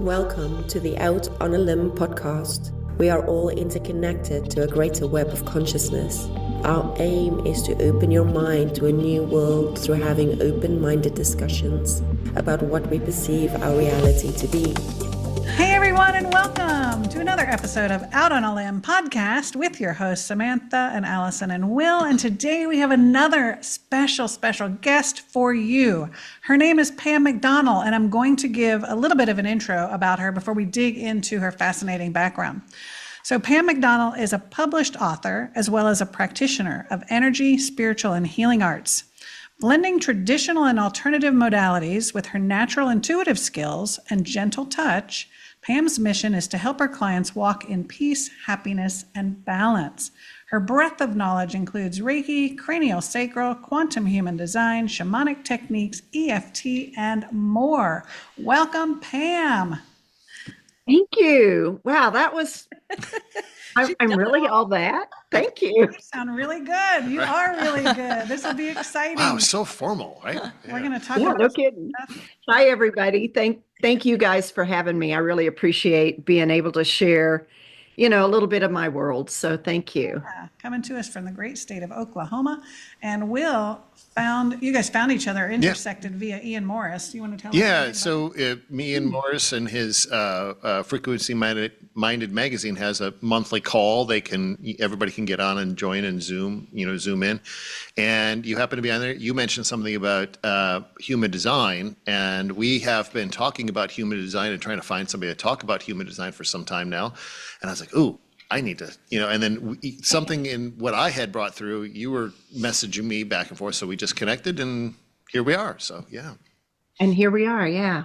Welcome to the Out on a Limb podcast. We are all interconnected to a greater web of consciousness. Our aim is to open your mind to a new world through having open-minded discussions about what we perceive our reality to be. Hey everyone, and welcome to another episode of Out on a Limb podcast with your hosts Samantha and Allison and Will. And today we have another special guest for you. Her name is Pam McDonel, and I'm going to give a little bit of an intro about her before we dig into her fascinating background. So Pam McDonel is a published author as well as a practitioner of energy, spiritual, and healing arts. Blending traditional and alternative modalities with her natural intuitive skills and gentle touch, Pam's mission is to help her clients walk in peace, happiness, and balance. Her breadth of knowledge includes Reiki, cranio-sacral, quantum human design, shamanic techniques, EFT, and more. Welcome, Pam. Thank you. Wow, that was, I'm really all that. Thank you. You sound really good. You are really good. This will be exciting. Wow, so formal, right? We're going to talk Yeah, about no kidding. Hi, everybody. Thank you guys for having me. I really appreciate being able to share, a little bit of my world. So thank you. Coming to us from the great state of Oklahoma. And Will you guys found each other, intersected via Ian Morris. You want to tell us? Yeah, so me and Morris and his Frequency Minded magazine has a monthly call. Everybody can get on and join and Zoom in. And you happen to be on there. You mentioned something about human design, and we have been talking about human design and trying to find somebody to talk about human design for some time now. And I was like, ooh, I need to, and then something in what I had brought through, you were messaging me back and forth. So we just connected and here we are. So, yeah. And here we are. Yeah.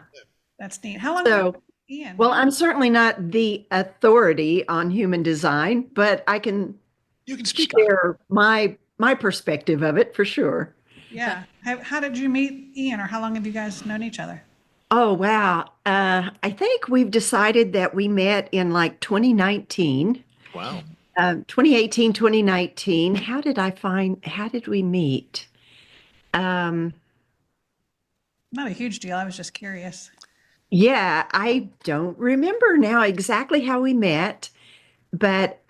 That's neat. How long have you been, Ian? Well, I'm certainly not the authority on human design, but I can share my perspective of it for sure. Yeah. How did you meet Ian, or how long have you guys known each other? Oh, wow. I think we've decided that we met in like 2019. Wow. 2018, 2019. How did we meet? Not a huge deal. I was just curious. Yeah, I don't remember now exactly how we met, but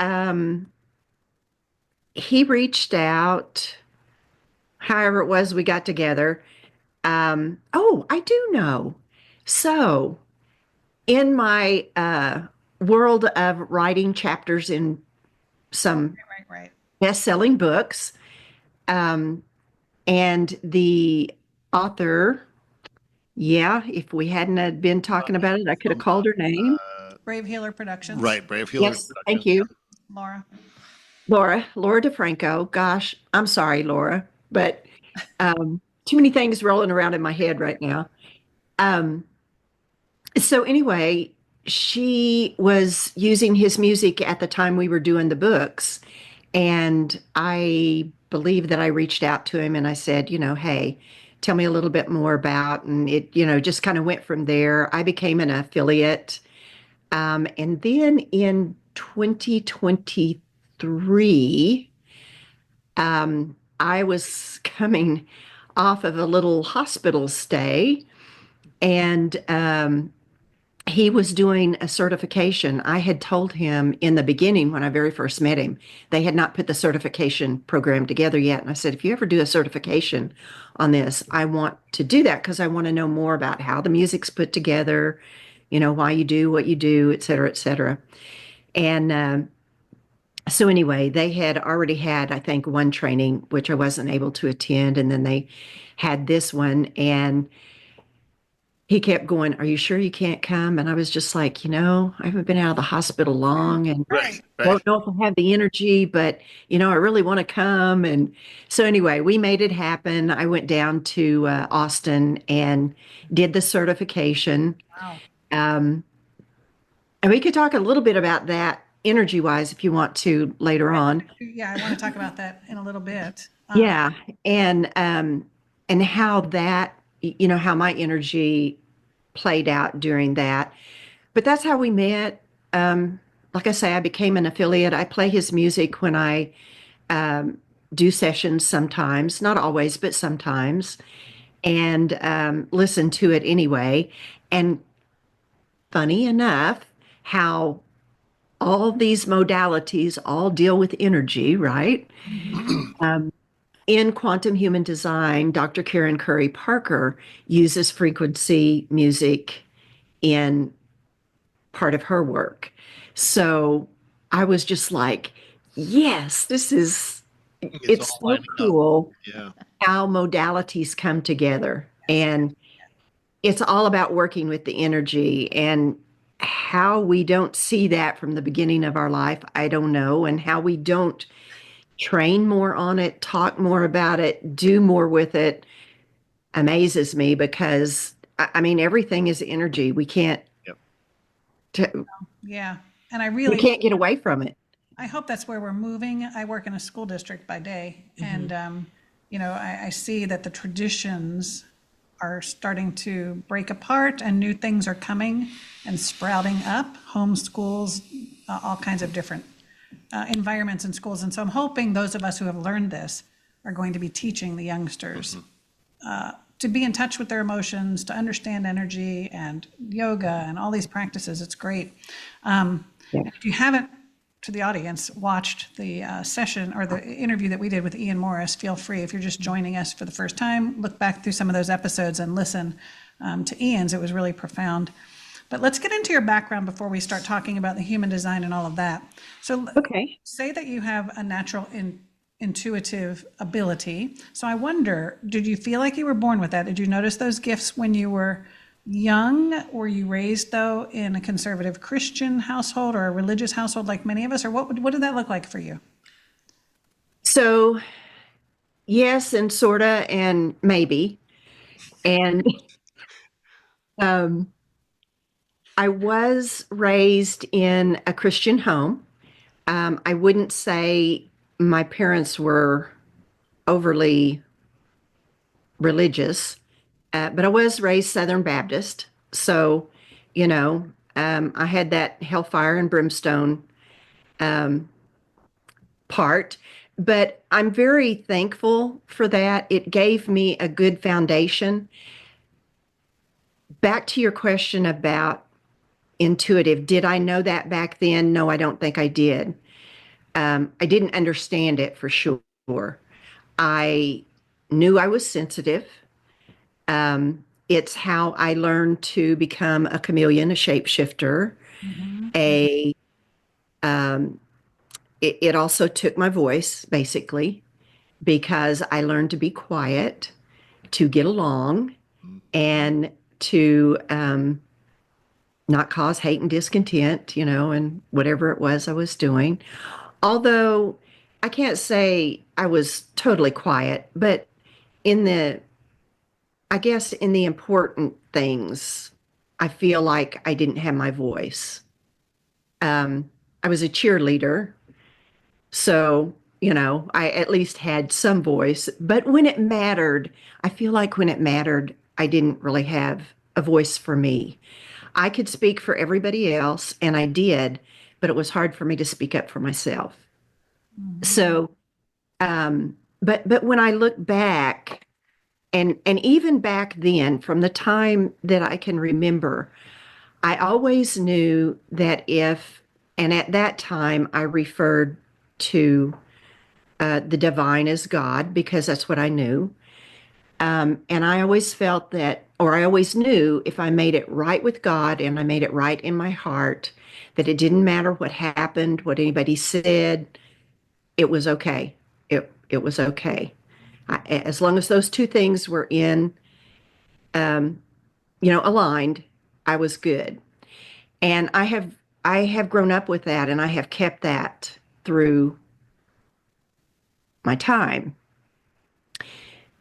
he reached out, however it was we got together. I do know. So in my world of writing chapters in some Right. best-selling books, and the author, if we hadn't been talking about it, I could have called her name. Brave Healer Productions. Right, Brave Healer Yes, Productions. thank you. Laura DeFranco. Gosh, I'm sorry, Laura, but too many things rolling around in my head right now. So anyway, she was using his music at the time we were doing the books. And I believe that I reached out to him and I said, hey, tell me a little bit more about, and it, just kind of went from there. I became an affiliate. And then in 2023, I was coming off of a little hospital stay, and he was doing a certification. I had told him in the beginning when I very first met him, they had not put the certification program together yet. And I said, if you ever do a certification on this, I want to do that because I want to know more about how the music's put together, why you do what you do, et cetera, et cetera. And so anyway, they had already had, I think, one training, which I wasn't able to attend. And then they had this one, and he kept going, are you sure you can't come? And I was just like, I haven't been out of the hospital long, and Right. don't know if I have the energy, but, I really want to come. And so anyway, we made it happen. I went down to Austin and did the certification. Wow. And we could talk a little bit about that energy-wise if you want to later on. Yeah, I want to talk about that in a little bit. Yeah, and how that, how my energy played out during that. But that's how we met. Like I say, I became an affiliate. I play his music when I do sessions sometimes, not always, but sometimes, and listen to it anyway. And funny enough how all these modalities all deal with energy, right? In quantum human design, Dr. Karen Curry Parker uses frequency music in part of her work. So I was just like, yes, It's it's all so lining up. cool Yeah. how modalities come together. And it's all about working with the energy, and how we don't see that from the beginning of our life, I don't know, and how we don't train more on it, talk more about it, do more with it amazes me, because I mean everything is energy. Yep. Yeah. And I We really, can't get away from it. I hope that's where we're moving. I work in a school district by day, and I see that the traditions are starting to break apart, and new things are coming and sprouting up. Homeschools, all kinds of different environments in schools, and so I'm hoping those of us who have learned this are going to be teaching the youngsters to be in touch with their emotions, to understand energy and yoga and all these practices. It's great. And if you haven't, to the audience, watched the session or the interview that we did with Ian Morris, feel free. If you're just joining us for the first time, look back through some of those episodes and listen to Ian's. It was really profound. But let's get into your background before we start talking about the human design and all of that. So Okay. say that you have a natural intuitive ability. So I wonder, did you feel like you were born with that? Did you notice those gifts when you were young? Were you raised, though, in a conservative Christian household or a religious household like many of us? Or what did that look like for you? So, yes, and sorta, and maybe. And um, I was raised in a Christian home. I wouldn't say my parents were overly religious, but I was raised Southern Baptist. So, I had that hellfire and brimstone part, but I'm very thankful for that. It gave me a good foundation. Back to your question about intuitive, did I know that back then? No, I don't think I did. I didn't understand it for sure. I knew I was sensitive. It's how I learned to become a chameleon, a shapeshifter. A it also took my voice basically, because I learned to be quiet, to get along, and to not cause hate and discontent, and whatever it was I was doing. Although I can't say I was totally quiet, but in the, I guess in the important things, I feel like I didn't have my voice. I was a cheerleader, so, I at least had some voice. But when it mattered, I feel like when it mattered, I didn't really have a voice for me. I could speak for everybody else, and I did, but it was hard for me to speak up for myself. So, but when I look back, and even back then, from the time that I can remember, I always knew that and at that time I referred to the divine as God, because that's what I knew. And I always felt that, or I always knew, if I made it right with God and I made it right in my heart, that it didn't matter what happened, what anybody said, it was okay. It was okay. As long as those two things were aligned, I was good. And I have grown up with that, and I have kept that through my time.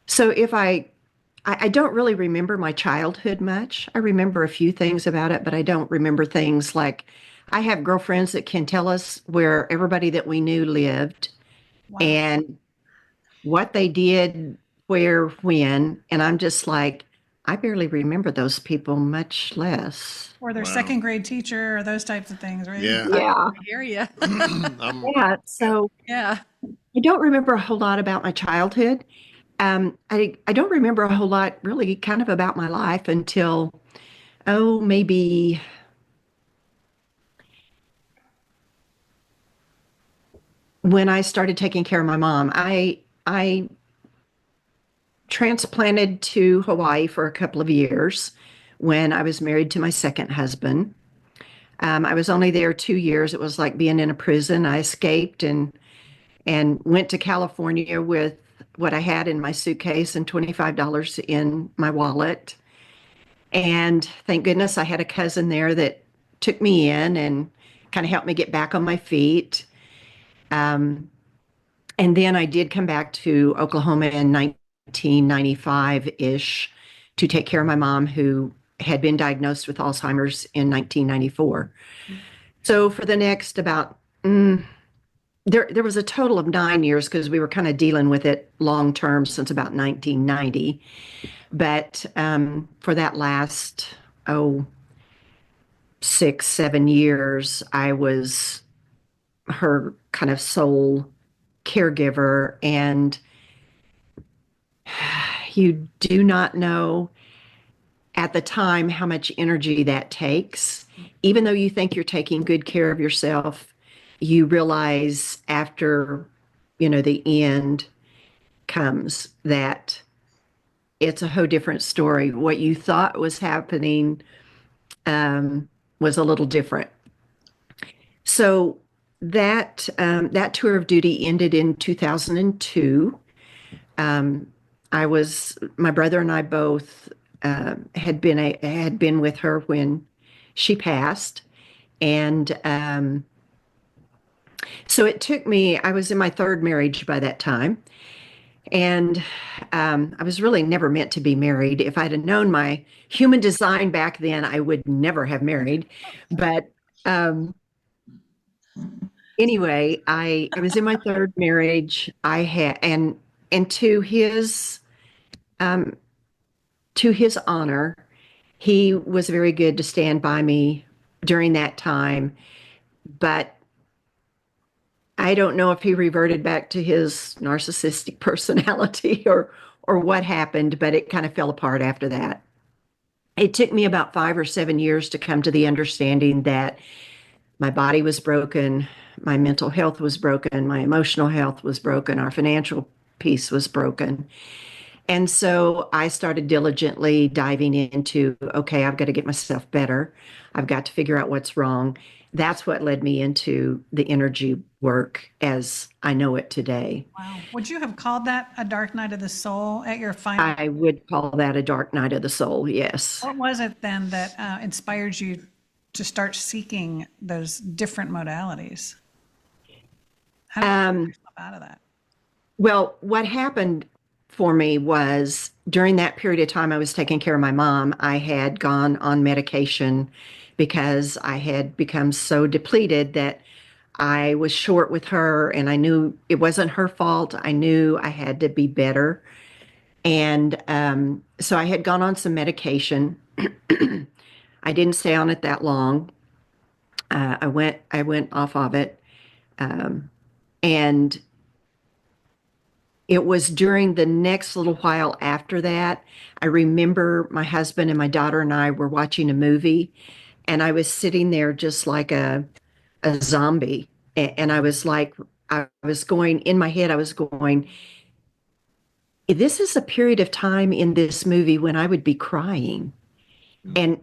So if I don't really remember my childhood much. I remember a few things about it, but I don't remember things like, I have girlfriends that can tell us where everybody that we knew lived Wow. and what they did, where, when, and I'm just like, I barely remember those people, much less. Or their second grade teacher or those types of things, right? Yeah. Yeah. I hear you. Yeah. So Yeah. I don't remember a whole lot about my childhood. I don't remember a whole lot really kind of about my life until, maybe when I started taking care of my mom, I transplanted to Hawaii for a couple of years when I was married to my second husband. I was only there 2 years. It was like being in a prison. I escaped and went to California with what I had in my suitcase and $25 in my wallet. And thank goodness I had a cousin there that took me in and kind of helped me get back on my feet. And then I did come back to Oklahoma in 1995-ish to take care of my mom, who had been diagnosed with Alzheimer's in 1994. So for the next about, there was a total of 9 years because we were kind of dealing with it long term since about 1990. But for that last, 6, 7 years, I was her kind of sole caregiver. And you do not know at the time how much energy that takes. Even though you think you're taking good care of yourself, you realize after, the end comes that it's a whole different story. What you thought was happening was a little different. So that tour of duty ended in 2002. My brother and I both had been with her when she passed, and so it took me. I was in my third marriage by that time, and I was really never meant to be married. If I'd have known my human design back then, I would never have married. But anyway, I was in my third marriage. I had and to his honor, he was very good to stand by me during that time. But I don't know if he reverted back to his narcissistic personality or what happened, but it kind of fell apart after that. It took me about 5 or 7 years to come to the understanding that my body was broken, my mental health was broken, my emotional health was broken, our financial piece was broken. And so I started diligently diving into, okay, I've got to get myself better. I've got to figure out what's wrong. That's what led me into the energy work as I know it today. Wow. Would you have called that a dark night of the soul at your final? I would call that a dark night of the soul, yes. What was it then that inspired you to start seeking those different modalities? How did you get yourself out of that? Well, what happened for me was during that period of time I was taking care of my mom, I had gone on medication because I had become so depleted that I was short with her, and I knew it wasn't her fault. I knew I had to be better. And so I had gone on some medication. I didn't stay on it that long. I went off of it. And it was during the next little while after that, I remember my husband and my daughter and I were watching a movie, and I was sitting there just like a zombie. And I was like, I was going, in my head, I was going, this is a period of time in this movie when I would be crying and,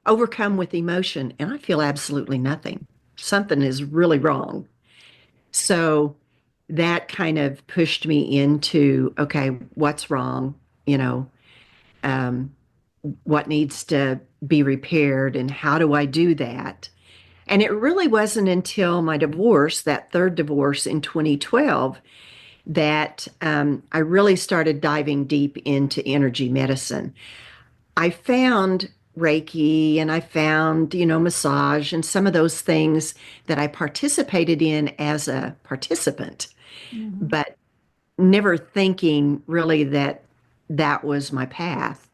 overcome with emotion, and I feel absolutely nothing. Something is really wrong. So that kind of pushed me into, okay, what's wrong? What needs to be repaired, and how do I do that? And it really wasn't until my divorce, that third divorce in 2012, that I really started diving deep into energy medicine. I found Reiki and I found, massage and some of those things that I participated in as a participant, but never thinking really that that was my path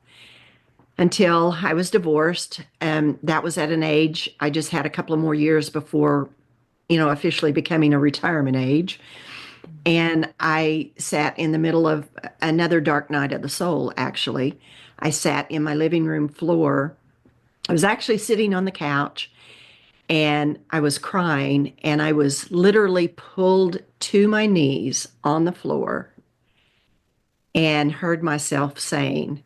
until I was divorced. That was at an age, I just had a couple of more years before, officially becoming a retirement age. And I sat in the middle of another dark night of the soul, actually. I sat in my living room floor. I was actually sitting on the couch, and I was crying, and I was literally pulled to my knees on the floor and heard myself saying,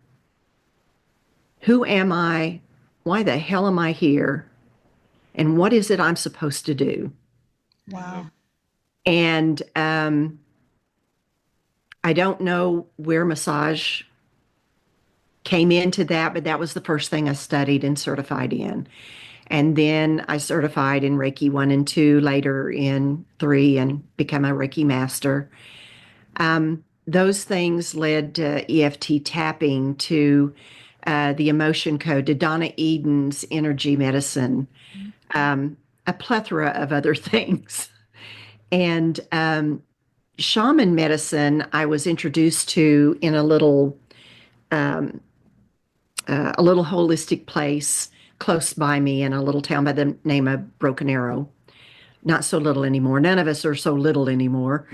"Who am I? Why the hell am I here? And what is it I'm supposed to do?" Wow. And I don't know where massage came into that, but that was the first thing I studied and certified in. And then I certified in Reiki 1 and 2, later in 3, and became a Reiki Master. Those things led to EFT tapping, to the emotion code, to Donna Eden's energy medicine, a plethora of other things. And shaman medicine, I was introduced to in a little holistic place close by me in a little town by the name of Broken Arrow. Not so little anymore. None of us are so little anymore.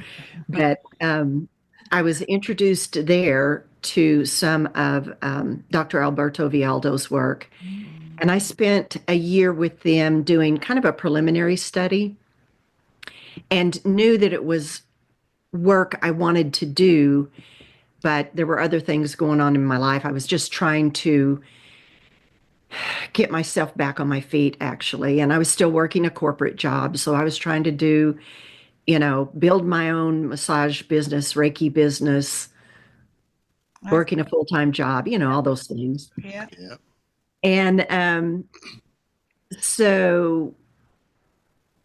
But I was introduced there to some of Dr. Alberto Vialdo's work. And I spent a year with them doing kind of a preliminary study, and knew that it was work I wanted to do, but there were other things going on in my life. I was just trying to get myself back on my feet, actually. And I was still working a corporate job. So I was trying to do, build my own massage business, Reiki business, working a full-time job, all those things. Yeah. Yeah. And so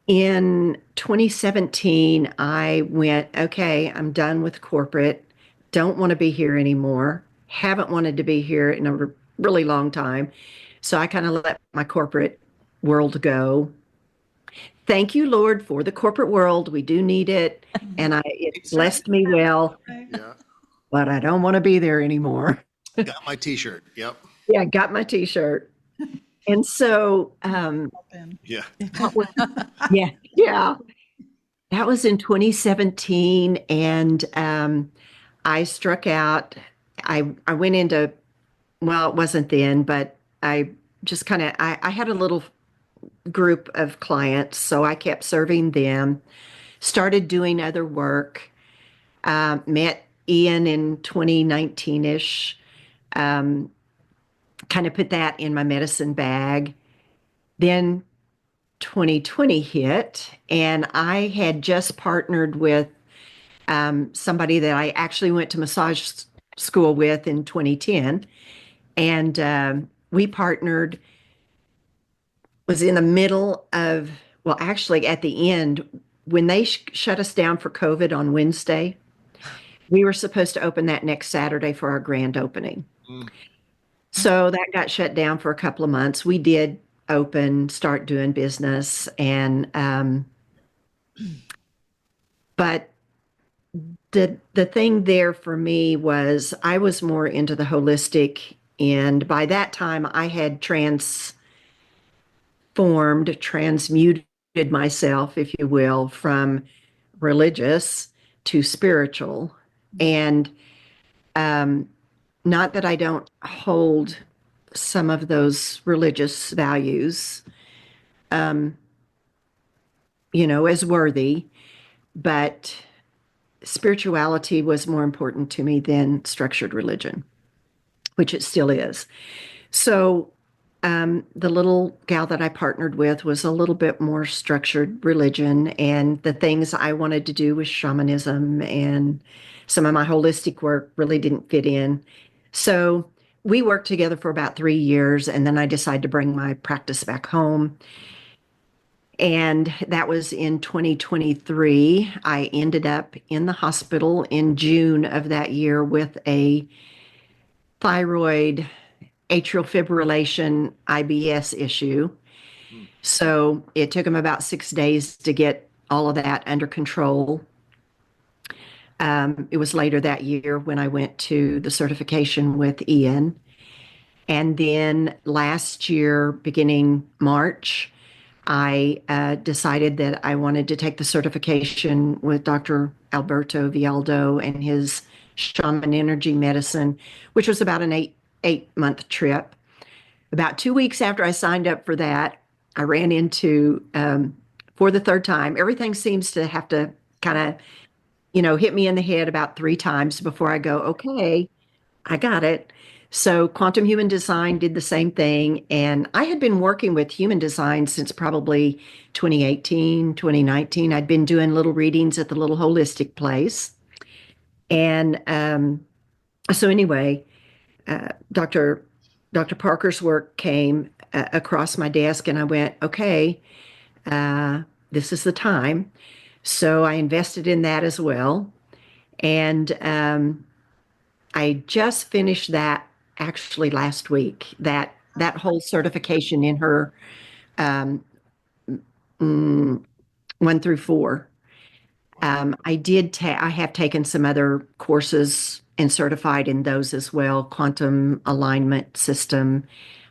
in 2017, I went, okay, I'm done with corporate. Don't want to be here anymore. Haven't wanted to be here in a really long time. So I kind of let my corporate world go. Thank you, Lord, for the corporate world. We do need it. And it blessed me well, Yeah. but I don't want to be there anymore. Got my t-shirt. Yep. Yeah, got my t-shirt. And so, Yeah. yeah. That was in 2017. And I struck out. I went into, well, it wasn't then, but I just kind of, I had a little group of clients, so I kept serving them, started doing other work, met Ian in 2019-ish, kind of put that in my medicine bag. Then 2020 hit, and I had just partnered with somebody that I actually went to massage school with in 2010. And we partnered, was in the middle of, well, actually at the end, when they shut us down for COVID on Wednesday, we were supposed to open that next Saturday for our grand opening. So that got shut down for a couple of months. We did open, start doing business, and but the thing there for me was I was more into the holistic, and by that time I had transmuted myself, if you will, from religious to spiritual. And not that I don't hold some of those religious values, as worthy, but spirituality was more important to me than structured religion, which it still is. So the little gal that I partnered with was a little bit more structured religion, and the things I wanted to do with shamanism and some of my holistic work really didn't fit in. So we worked together for about 3 years, and then I decided to bring my practice back home. And that was in 2023. I ended up in the hospital in June of that year with a thyroid atrial fibrillation IBS issue. So it took them about 6 days to get all of that under control. It was later that year when I went to the certification with Ian. And then last year, beginning March, I decided that I wanted to take the certification with Dr. Alberto Vialdo and his shaman energy medicine, which was about an eight-month trip. About 2 weeks after I signed up for that, I ran into, for the third time, everything seems to have to kind of, hit me in the head about 3 times before I go, okay, I got it. So quantum human design did the same thing. And I had been working with human design since probably 2018, 2019. I'd been doing little readings at the little holistic place. And so anyway, Dr. Parker's work came across my desk, and I went, okay, this is the time. So I invested in that as well. And I just finished that actually last week, that whole certification in her um, 1 through 4. I have taken some other courses and certified in those as well, quantum alignment system.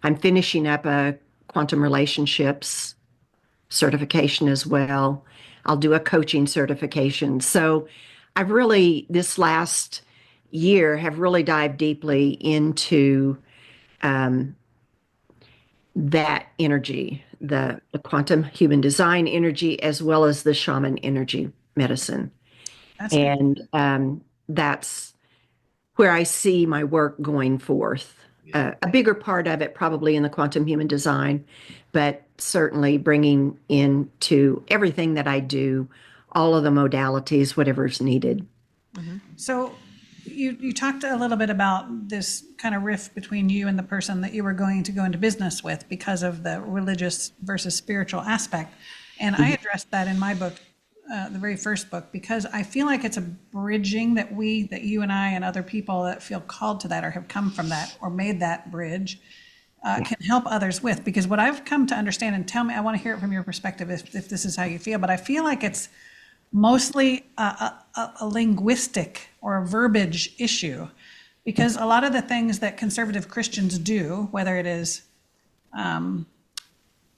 I'm finishing up a quantum relationships certification as well. I'll do a coaching certification. So I've really, this last year, have really dived deeply into um, that energy, the quantum human design energy, as well as the shaman energy medicine. That's And that's where I see my work going forth. A bigger part of it probably in the quantum human design, but certainly bringing into everything that I do, all of the modalities, whatever's needed. So you talked a little bit about this kind of rift between you and the person that you were going to go into business with because of the religious versus spiritual aspect. And I addressed that in my book, the very first book, because I feel like it's a bridging that you and I and other people that feel called to that or have come from that or made that bridge can help others with. Because what I've come to understand, and tell me, I want to hear it from your perspective if this is how you feel, but I feel like it's mostly a linguistic or a verbiage issue, because a lot of the things that conservative Christians do, whether it is,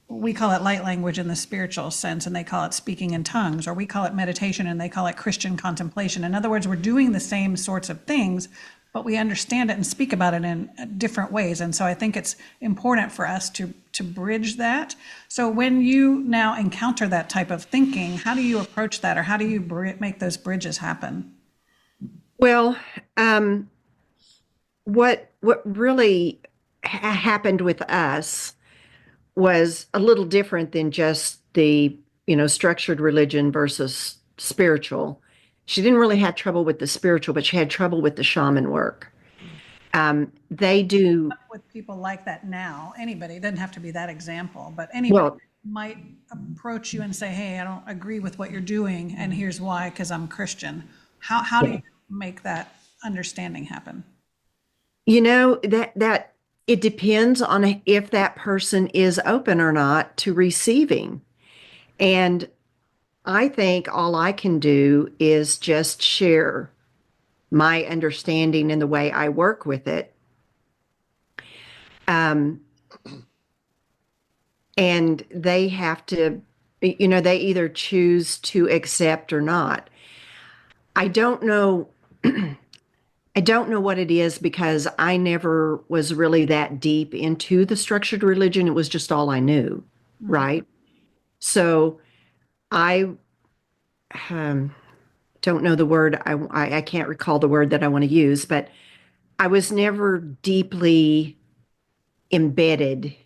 we call it light language in the spiritual sense, and they call it speaking in tongues, or we call it meditation and they call it Christian contemplation. In other words, we're doing the same sorts of things, but we understand it and speak about it in different ways. And so I think it's important for us to bridge that. So when you now encounter that type of thinking, how do you approach that, or how do you make those bridges happen? Well, what really happened with us was a little different than just the, structured religion versus spiritual. She didn't really have trouble with the spiritual, but she had trouble with the shaman work. They do. With people like that now, anybody, it doesn't have to be that example, but anybody might approach you and say, hey, I don't agree with what you're doing, and here's why, because I'm Christian. How do you make that understanding happen? That it depends on if that person is open or not to receiving. And I think all I can do is just share my understanding and the way I work with it. And they have to, they either choose to accept or not. I don't know. I don't know what it is, because I never was really that deep into the structured religion. It was just all I knew, right? So I don't know the word. I can't recall the word that I want to use, but I was never deeply embedded.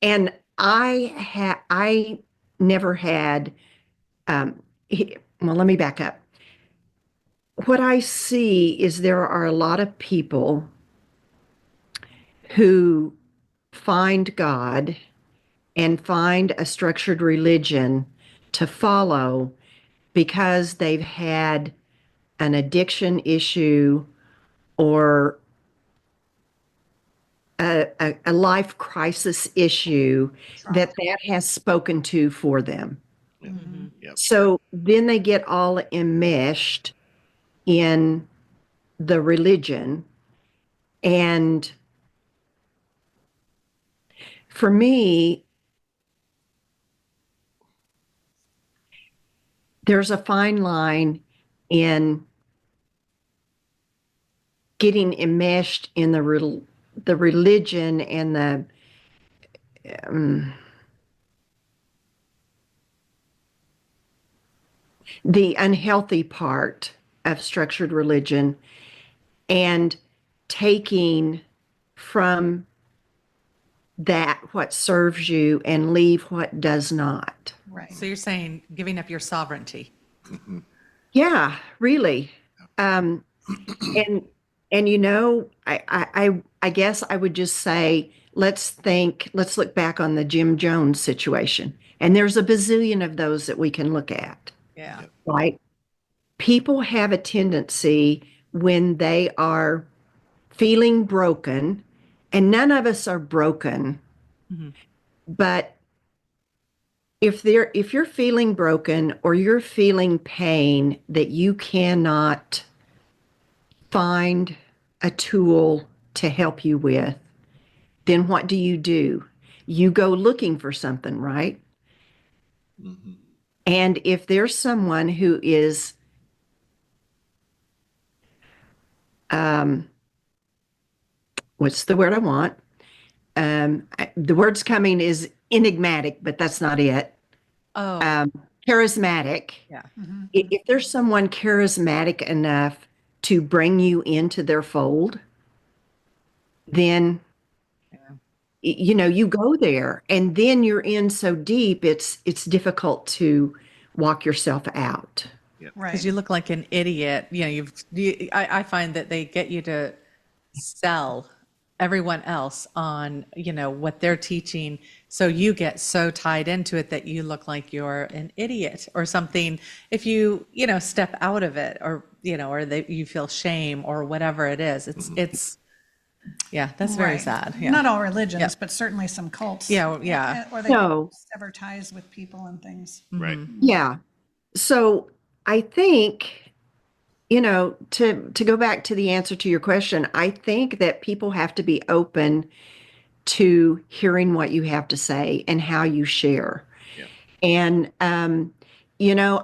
And I never had, well, let me back up. What I see is there are a lot of people who find God and find a structured religion to follow because they've had an addiction issue or a life crisis issue that has spoken to for them. Yep. So then they get all enmeshed in the religion. And for me, there's a fine line in getting enmeshed in the religion and the unhealthy part of structured religion and taking from that what serves you and leave what does not. Right. So you're saying giving up your sovereignty. Yeah, really. Um, and I guess I would just say, let's look back on the Jim Jones situation. And there's a bazillion of those that we can look at, Yeah. right? People have a tendency when they are feeling broken, and none of us are broken, but if you're feeling broken or you're feeling pain that you cannot find a tool to help you with, then what do? You go looking for something, right? And if there's someone who is what's the word I want? The word's coming is enigmatic, but that's not it. Oh, Charismatic. yeah. If there's someone charismatic enough to bring you into their fold, then you go there, and then you're in so deep it's difficult to walk yourself out. Right. Because you look like an idiot. I find that they get you to sell everyone else on, what they're teaching. So you get so tied into it that you look like you're an idiot or something. If you, step out of it or, or that you feel shame or whatever it is, yeah, that's very Right. sad. Yeah. Not all religions, Yeah. but certainly some cults. Yeah, yeah. Or they So- sever ties with people and things. Right. Yeah. So I think, to go back to the answer to your question, I think that people have to be open to hearing what you have to say and how you share. Yeah. And,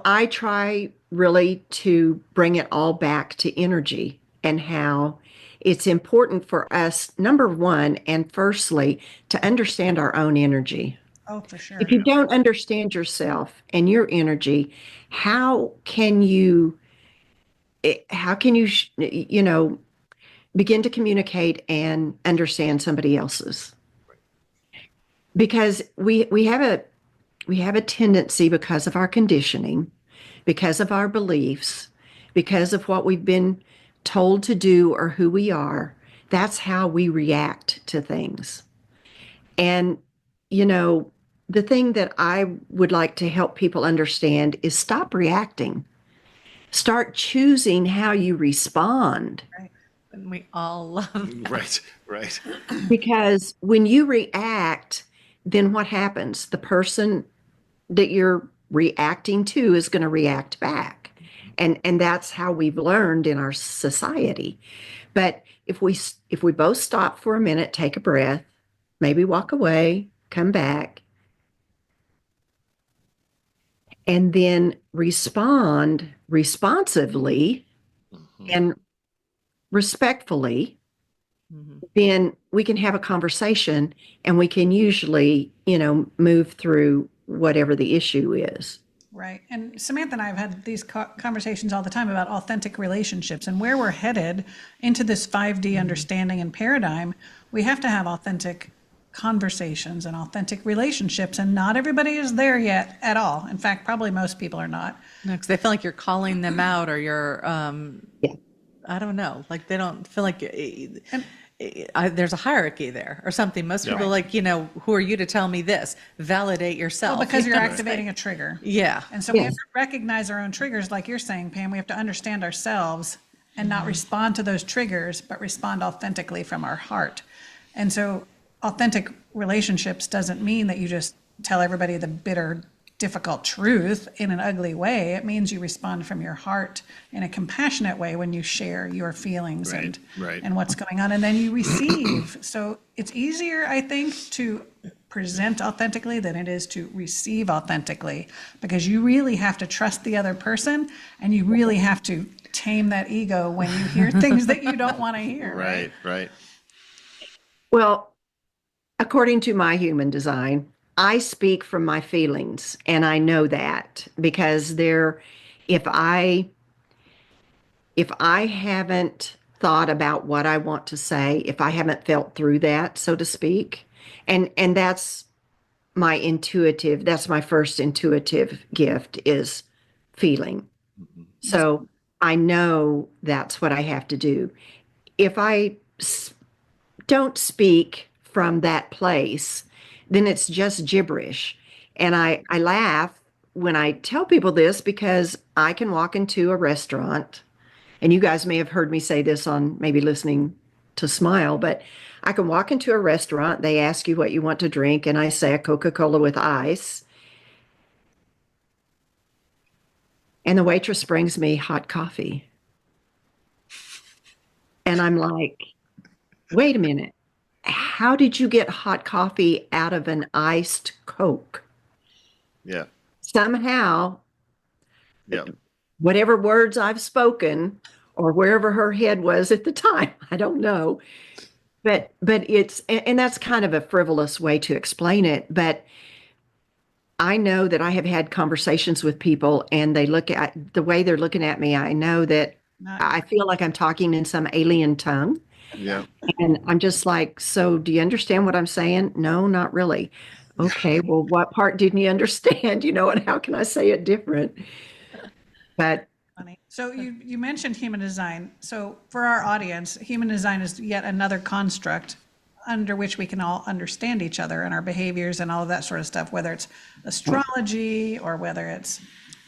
I try really to bring it all back to energy and how it's important for us, number one, and firstly, to understand our own energy. Oh, for sure. If you don't understand yourself and your energy, how can you, begin to communicate and understand somebody else's? Because we have a tendency, because of our conditioning, because of our beliefs, because of what we've been told to do or who we are, that's how we react to things. And, the thing that I would like to help people understand is stop reacting. Start choosing how you respond. And we all love Right. Because when you react, then what happens? The person that you're reacting to is going to react back. And that's how we've learned in our society. But if we both stop for a minute, take a breath, maybe walk away, come back, and then respond responsively and respectfully, then we can have a conversation and we can usually, move through whatever the issue is. Right. And Samantha and I have had these conversations all the time about authentic relationships and where we're headed into this 5D understanding and paradigm. We have to have authentic conversations and authentic relationships, and not everybody is there yet at all. In fact, probably most people are not. because they feel like you're calling them out or you're, Yeah. I don't know, like they don't feel like there's a hierarchy there or something. Most people who are you to tell me this? Validate yourself. Well, because you're activating a trigger. Yeah. And so we have Yes. to recognize our own triggers, like you're saying, Pam. We have to understand ourselves and not respond to those triggers, but respond authentically from our heart. And so authentic relationships doesn't mean that you just tell everybody the bitter, difficult truth in an ugly way. It means you respond from your heart in a compassionate way when you share your feelings Right, right. and what's going on, and then you receive. So it's easier, I think, to present authentically than it is to receive authentically, because you really have to trust the other person, and you really have to tame that ego when you hear things that you don't want to hear. Right. Well, according to my human design, I speak from my feelings, and I know that because if I haven't thought about what I want to say, if I haven't felt through that, so to speak, and that's that's my first intuitive gift is feeling. So I know that's what I have to do. If I don't speak from that place, then it's just gibberish. And I laugh when I tell people this because I can walk into a restaurant, and you guys may have heard me say this on maybe listening to Smile, but I can walk into a restaurant, they ask you what you want to drink, and I say a Coca-Cola with ice. And the waitress brings me hot coffee. And I'm like, wait a minute. How did you get hot coffee out of an iced Coke? Yeah. Somehow, Yeah. whatever words I've spoken or wherever her head was at the time, I don't know. But and that's kind of a frivolous way to explain it. But I know that I have had conversations with people and they look at the way they're looking at me. I know that I feel like I'm talking in some alien tongue. Yeah. And I'm just like, so do you understand what I'm saying? No, not really. Okay, well, what part didn't you understand? And how can I say it different? But Funny. So you mentioned human design. So for our audience, human design is yet another construct under which we can all understand each other and our behaviors and all of that sort of stuff, whether it's astrology or whether it's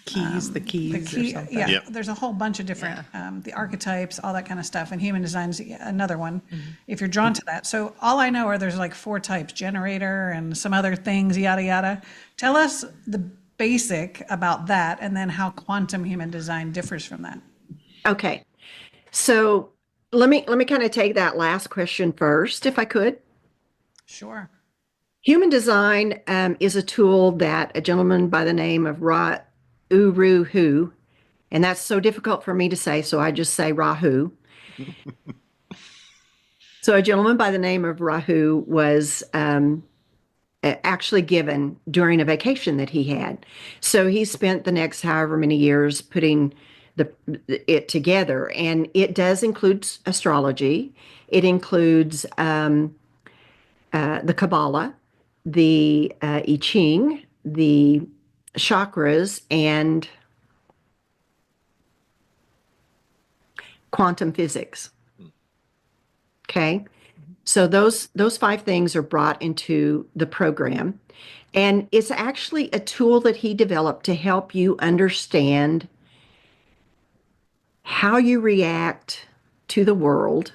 The keys or something. yeah, Yeah. there's a whole bunch of different, the archetypes, all that kind of stuff. And human design is another one, if you're drawn to that. So all I know are there's like 4 types, generator and some other things, yada, yada. Tell us the basic about that and then how quantum human design differs from that. okay. So let me kind of take that last question first, if I could. Sure. Human design is a tool that a gentleman by the name of Uru, and that's so difficult for me to say, so I just say Rahu. So a gentleman by the name of Rahu was actually given during a vacation that he had. So he spent the next however many years putting it together, and it does include astrology. It includes the Kabbalah, the I Ching, the chakras, and quantum physics. Okay. So those 5 things are brought into the program. And it's actually a tool that he developed to help you understand how you react to the world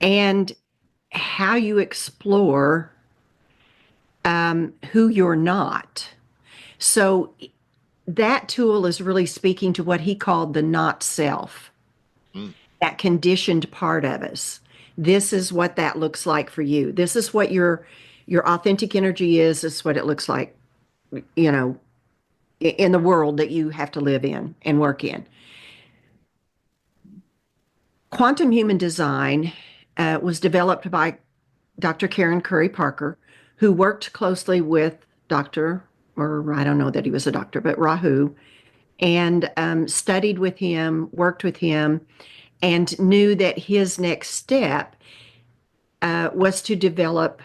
and how you explore who you're not. So that tool is really speaking to what he called the not self, that conditioned part of us. This is what that looks like for you. This is what your authentic energy is. This is what it looks like, in the world that you have to live in and work in. Quantum human design was developed by Dr. Karen Curry Parker, who worked closely with Dr., or I don't know that he was a doctor, but Rahu, and studied with him, worked with him, and knew that his next step was to develop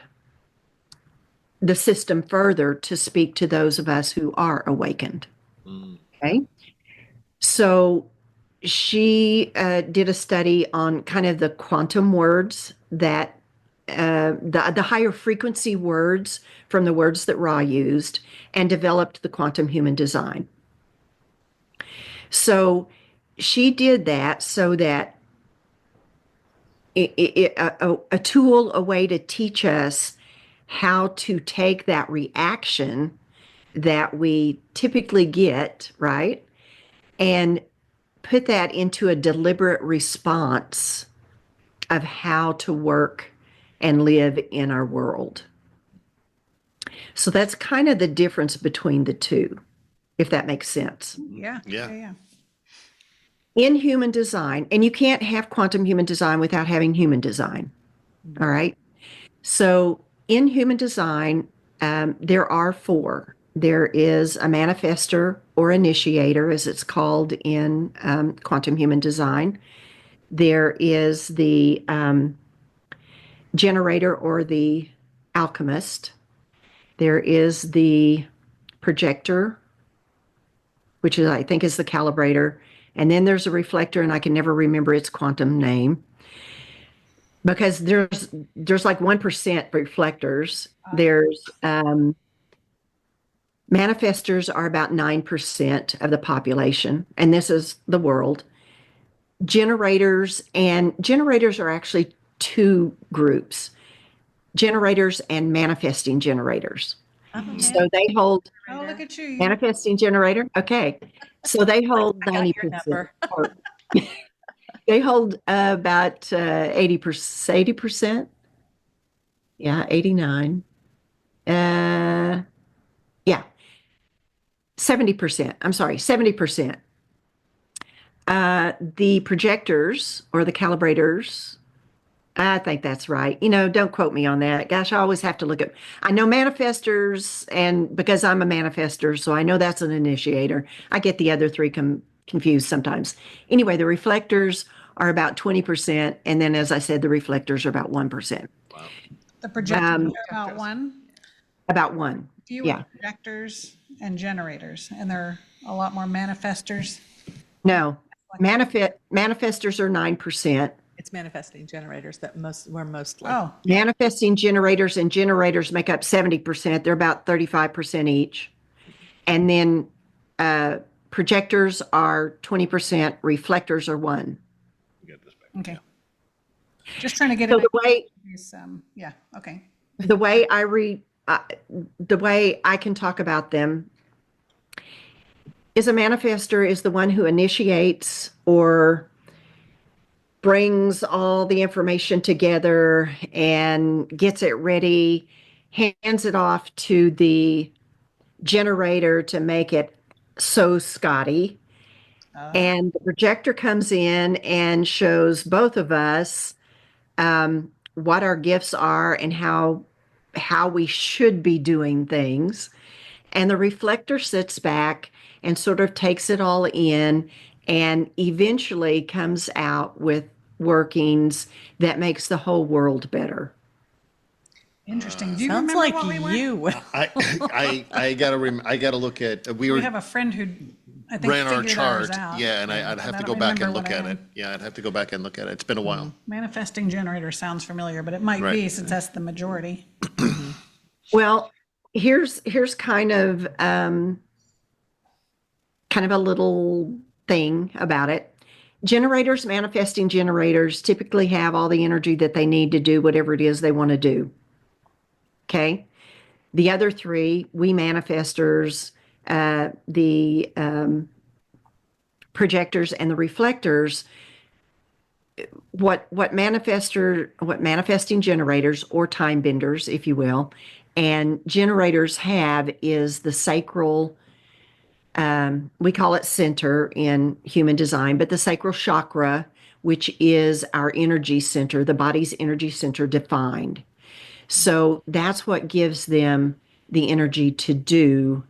the system further to speak to those of us who are awakened. Okay. So she did a study on kind of the quantum words that the higher frequency words from the words that Ra used, and developed the quantum human design. So she did that so that a tool, a way to teach us how to take that reaction that we typically get, right, and put that into a deliberate response of how to work and live in our world. So that's kind of the difference between the two, if that makes sense. Yeah. In human design, and you can't have quantum human design without having human design. All right. So in human design, there are four. There is a manifester or initiator, as it's called in quantum human design. There is the generator or the alchemist. There is the projector, which is, I think, is the calibrator. And then there's a reflector, and I can never remember its quantum name because there's like 1% reflectors. There's manifestors are about 9% of the population, and this is the world. Generators are actually two groups: generators and manifesting generators. So they hold Oh, look at you. manifesting generator. Okay. So they hold I got your 90%. number. They hold about 80%, 80%. Yeah, 89. Yeah, 70%. I'm sorry, 70%. The projectors or the calibrators, I think that's right. Don't quote me on that. Gosh, I always have to look at, I know manifestors, and because I'm a manifester, so I know that's an initiator. I get the other three confused sometimes. Anyway, the reflectors are about 20%. And then, as I said, the reflectors are about 1%. The projectors are about one. About one. Fewer Yeah. projectors and generators, and there are a lot more manifestors. No, manifestors are 9%. It's manifesting generators that we're mostly. Oh, Manifesting generators and generators make up 70%. They're about 35% each. And then projectors are 20%, reflectors are 1. okay. Just trying to get So it. Yeah. Okay. the way the way I can talk about them is a manifester is the one who initiates or brings all the information together and gets it ready, hands it off to the generator to make it so Scotty. And the projector comes in and shows both of us what our gifts are and how we should be doing things. And the reflector sits back and sort of takes it all in and eventually comes out with workings that makes the whole world better. Interesting. Do you Sounds remember like what we were? you. I gotta look at. We have a friend who I think ran our figured chart. ours out. Yeah, and I'd have I to don't go back and remember look what I at it. had. Yeah, I'd have to go back and look at it. It's been a while. Manifesting generator sounds familiar, but it might be Right. since that's the majority. Well, here's kind of a little thing about it. Generators, manifesting generators, typically have all the energy that they need to do whatever it is they want to do. Okay. The other three, we manifestors, the projectors, and the reflectors, what manifesting generators or time benders, if you will, and generators have is the sacral. We call it center in human design, but the sacral chakra, which is our energy center, the body's energy center defined. So that's what gives them the energy to do.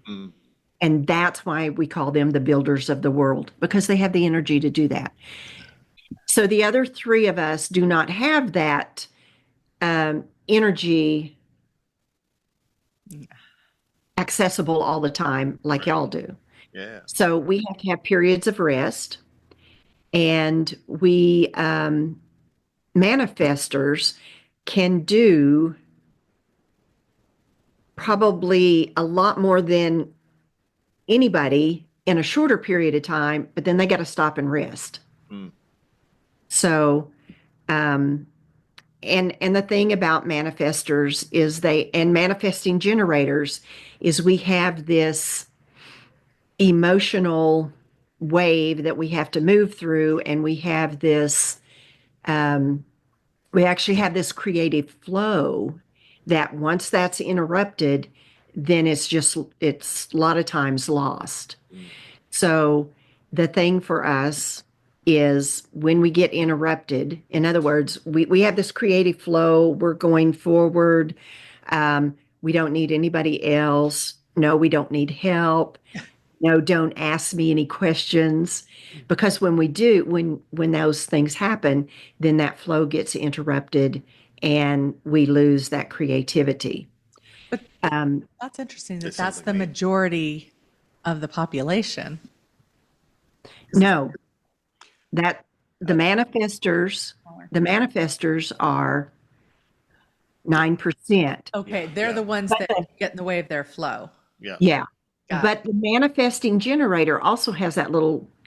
And that's why we call them the builders of the world, because they have the energy to do that. So the other three of us do not have that energy accessible all the time like y'all do. Yeah. So we have to have periods of rest, and we manifestors can do probably a lot more than anybody in a shorter period of time, but then they got to stop and rest. So, and the thing about manifestors is and manifesting generators is we have this emotional wave that we have to move through, and we have this we actually have this creative flow that once that's interrupted, then it's a lot of times lost. So the thing for us is when we get interrupted. In other words, we have this creative flow, we're going forward. We don't need anybody else. No, we don't need help. No, don't ask me any questions. Because when we do, when those things happen, then that flow gets interrupted and we lose that creativity. But Um, that's interesting that That sounds that's like the me. majority of the population. no, that the manifestors are 9%. Okay, they're yeah. the ones that get in the way of their flow. Yeah. Yeah. Got But the manifesting generator also has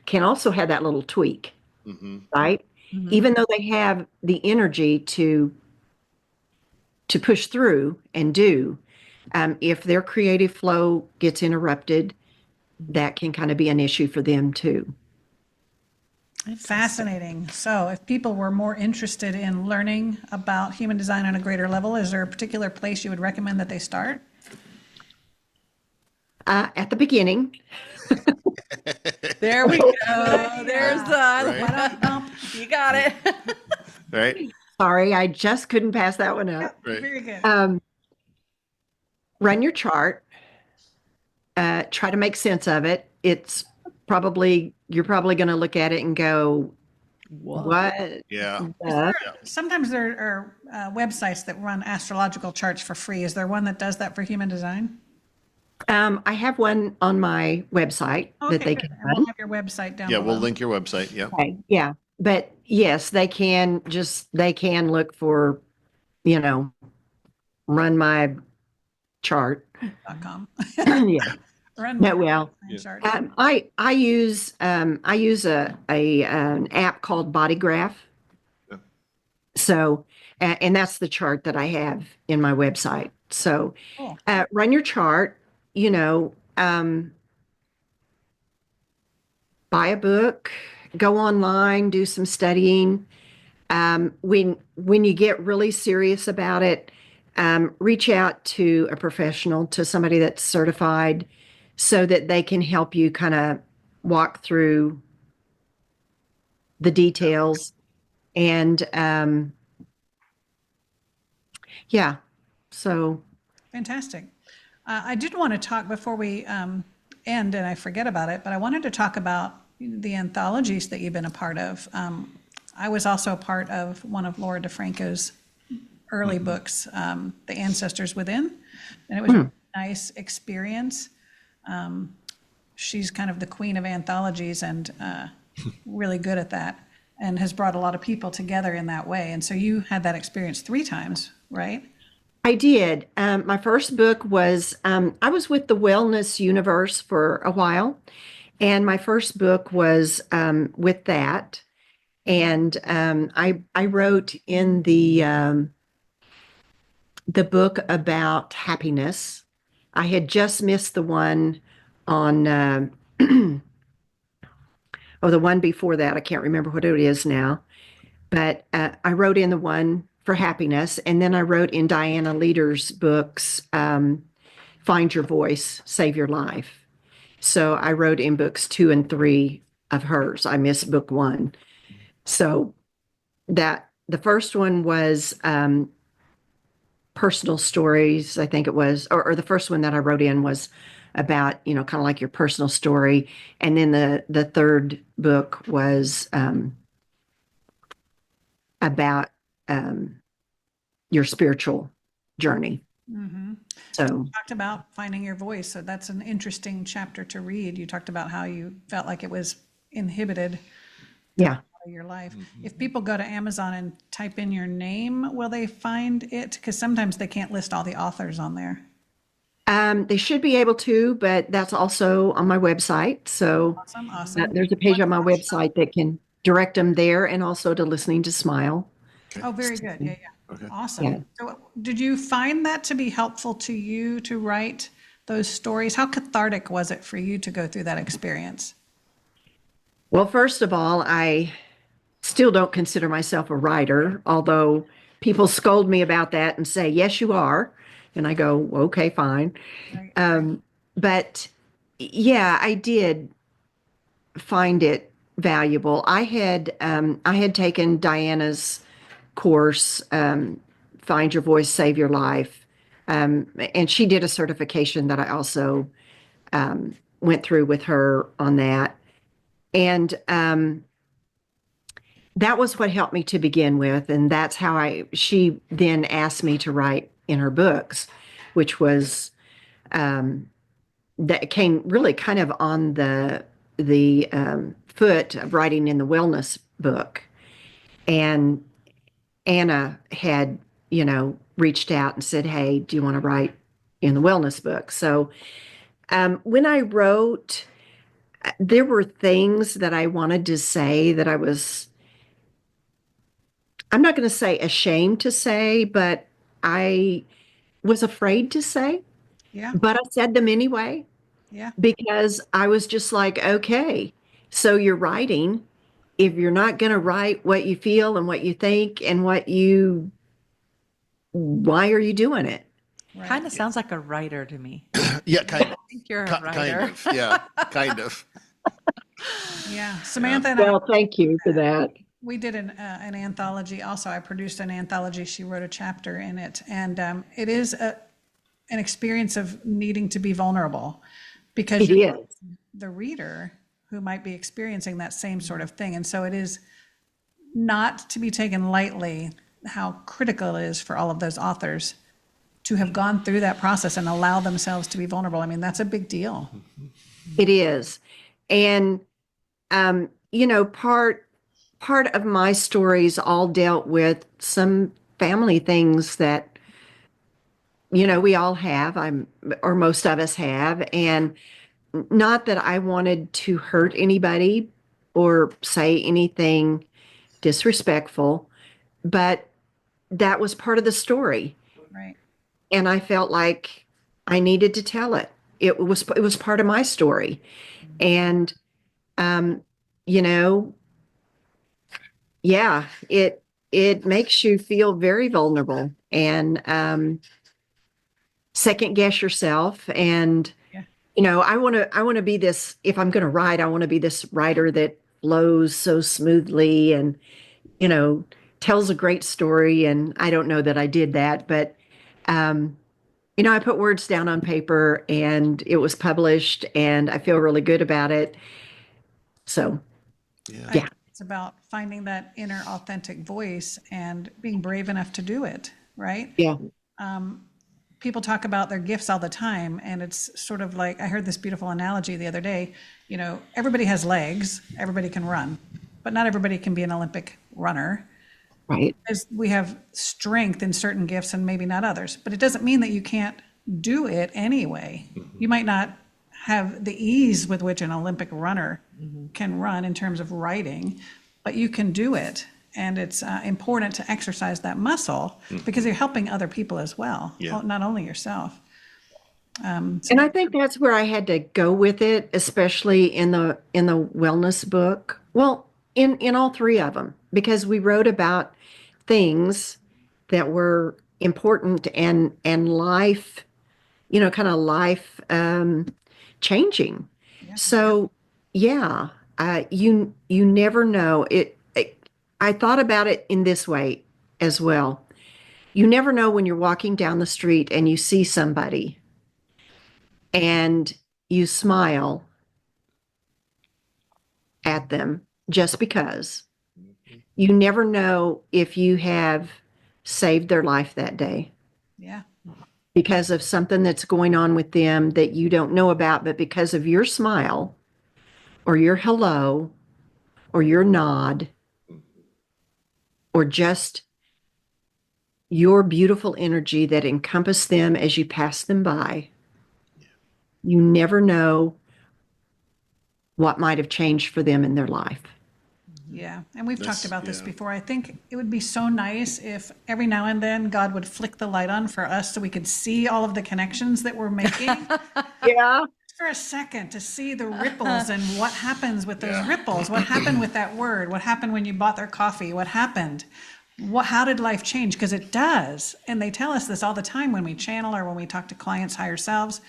can also have that little tweak, Hmm. right? Even though they have the energy to push through and do, if their creative flow gets interrupted, that can kind of be an issue for them too. Fascinating. So, if people were more interested in learning about human design on a greater level, is there a particular place you would recommend that they start? At the beginning, There we go. There's Ba-dum-bum. you got it. Right. sorry, I just couldn't pass that one up. Right. Very good. Run your chart, try to make sense of it. You're probably going to look at it and go, what? Yeah. Sometimes there are websites that run astrological charts for free. Is there one that does that for human design? I have one on my website that they good. can And we'll run. have your website down Yeah. below. We'll link your website. Yeah. Okay, yeah. But yes, they can look for, run my chart. .com. Yeah. Run No, well, chart. I use an app called Body Graph. Yeah. So, and that's the chart that I have in my website. So, Cool. run your chart, buy a book, go online, do some studying. When you get really serious about it, reach out to a professional, to somebody that's certified, so that they can help you kind of walk through the details. And yeah, so Fantastic. I did want to talk before we end, and I forget about it, but I wanted to talk about the anthologies that you've been a part of. I was also a part of one of Laura DeFranco's early books, The Ancestors Within, and it was a nice experience. She's kind of the queen of anthologies and really good at that, and has brought a lot of people together in that way. And so you had that experience 3 times, right? I did. My first book was, I was with the Wellness Universe for a while, and my first book was with that. And I wrote in the book about happiness. I had just missed the one on, the one before that. I can't remember what it is now. But I wrote in the one for happiness, and then I wrote in Diana Leader's books, Find Your Voice, Save Your Life. So I wrote in books 2 and 3 of hers. I missed book 1. So that the first one was personal stories, I think it was, or the first one that I wrote in was about, kind of like your personal story. And then the third book was about your spiritual journey. So Talked about finding your voice. So that's an interesting chapter to read. You talked about how you felt like it was inhibited yeah, of your life. If people go to Amazon and type in your name, will they find it? Because sometimes they can't list all the authors on there. they should be able to, but that's also on my website. So Awesome. there's a page on my website that can direct them there, and also to Listening to Smile. Oh, very good. Yeah. Okay. Awesome. Yeah. So did you find that to be helpful to you to write those stories? How cathartic was it for you to go through that experience? Well, first of all, I still don't consider myself a writer, although people scold me about that and say, yes, you are. And I go, okay, fine. Right. But yeah, I did find it valuable. I had taken Diana's course, Find Your Voice, Save Your Life, and she did a certification that I also went through with her on that, and that was what helped me to begin with, and that's how she then asked me to write in her books, which was that came really kind of on the foot of writing in the wellness book. And Anna had, reached out and said, "Hey, do you want to write in the wellness book?" So when I wrote, there were things that I wanted to say that I'm not going to say ashamed to say, but I was afraid to say, Yeah. but I said them anyway. Yeah. Because I was just like, okay, so you're writing. If you're not going to write what you feel and what you think and why are you doing it? Right. Kind of sounds like a writer to me. Yeah, kind of. I think you're a Kind writer. of. Yeah, kind of. Yeah. Samantha and I, Well, thank you for that. we did an anthology also. I produced an anthology. She wrote a chapter in it. And it is an experience of needing to be vulnerable because It you're is. the reader who might be experiencing that same sort of thing. And so it is not to be taken lightly how critical it is for all of those authors to have gone through that process and allow themselves to be vulnerable. I mean, that's a big deal. It is. And, part of my stories all dealt with some family things that, we all have, or most of us have. And not that I wanted to hurt anybody or say anything disrespectful, but that was part of the story. Right. And I felt like I needed to tell it. It was part of my story. And you know, yeah, it makes you feel very vulnerable and second guess yourself. And Yeah. I want to be this. If I'm going to write, I want to be this writer that flows so smoothly and you know tells a great story. And I don't know that I did that, but I put words down on paper and it was published, and I feel really good about it. So yeah, It's about finding that inner authentic voice and being brave enough to do it, right? yeah, People talk about their gifts all the time, and it's sort of like, I heard this beautiful analogy the other day. Everybody has legs, everybody can run, but not everybody can be an Olympic runner. right. We have strength in certain gifts and maybe not others, but it doesn't mean that you can't do it anyway. You might not have the ease with which an Olympic runner can run in terms of writing, but you can do it. And it's important to exercise that muscle because you're helping other people as well, Yeah. not only yourself. And I think that's where I had to go with it, especially in the wellness book. Well, in all three of them, because we wrote about things that were important and life, kind of life changing. So yeah, you never know it. I thought about it in this way as well. You never know when you're walking down the street and you see somebody and you smile at them just because. You never know if you have saved their life that day Yeah. because of something that's going on with them that you don't know about, but because of your smile or your hello or your nod or just your beautiful energy that encompass them as you pass them by. You never know what might have changed for them in their life. Yeah. And we've talked about this yeah. before. I think it would be so nice if every now and then God would flick the light on for us so we could see all of the connections that we're making. Yeah. For a second to see the ripples and what happens with those ripples. What happened with that word? What happened when you bought their coffee? What happened? How did life change? Because it does. And they tell us this all the time when we channel or when we talk to clients, higher selves.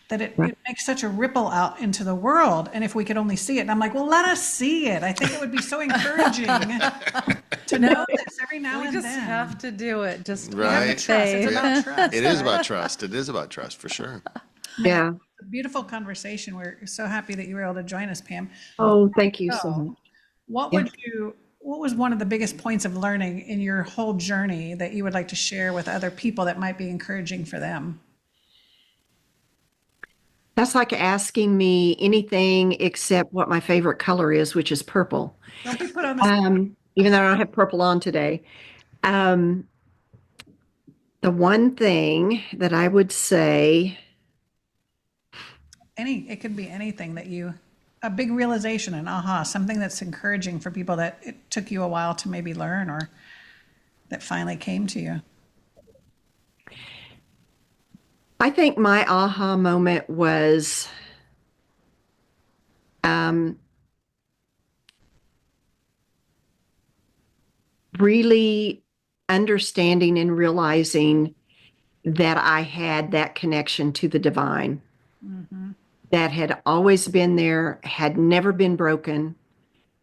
that it makes such a ripple out into the world. And if we could only see it, and I'm like, well, let us see it. I think it would be so encouraging to know this every now We and just then. have to do it. Just We have to Right. trust. It's faith. about trust. It is right? about trust. It is about trust for sure. Yeah. A beautiful conversation. We're so happy that you were able to join us, Pam. Oh, thank you so So, much. what Yeah. what was one of the biggest points of learning in your whole journey that you would like to share with other people that might be encouraging for them? That's like asking me anything except what my favorite color is, which is purple. Don't be put on the spot. Even though I don't have purple on today. Um, the one thing that I would say, It could be anything that a big realization, an aha, something that's encouraging for people that it took you a while to maybe learn or that finally came to you. I think my aha moment was really understanding and realizing that I had that connection to the divine that had always been there, had never been broken,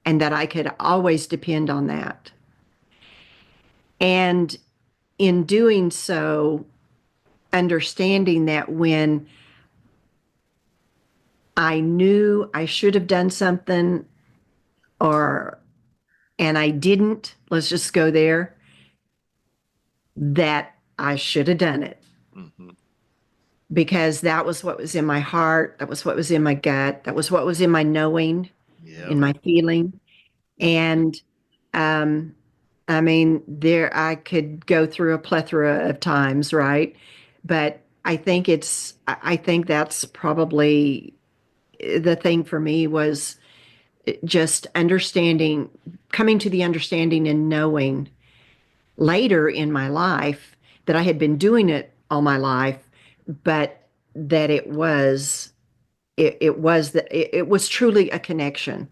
and that I could always depend on that. And in doing so, understanding that when I knew I should have done something and I didn't, let's just go there, that I should have done it. Because that was what was in my heart, that was what was in my gut, that was what was in my knowing, in my feeling. And I mean, I could go through a plethora of times, right? But I think that's probably the thing for me was just understanding, coming to the understanding and knowing later in my life that I had been doing it all my life, but that it was truly a connection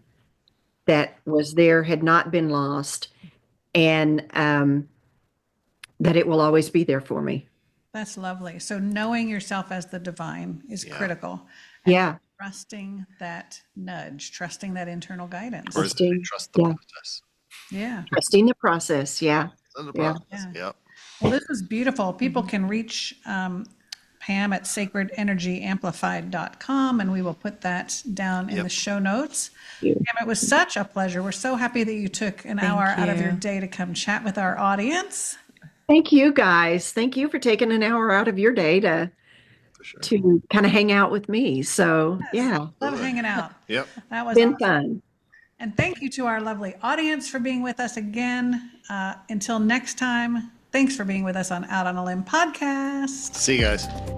that was there, had not been lost, and that it will always be there for me. That's lovely. So knowing yourself as the divine is critical. Yeah. Trusting that nudge, trusting that internal guidance. Or is it trust the process? Yeah. Trusting the process. Yeah. The Yeah. process. Yep. Well, this is beautiful. People can reach Pam at sacredenergyamplified.com, and we will put that down in the show notes. Pam, it was such a pleasure. We're so happy that you took an hour out of your day to come chat with our audience. Thank you, guys. Thank you for taking an hour out of your day to kind of hang out with me. So, yeah, Love hanging out. Yep. That was been awesome. fun. And thank you to our lovely audience for being with us again. Until next time, thanks for being with us on Out on a Limb podcast. See you guys.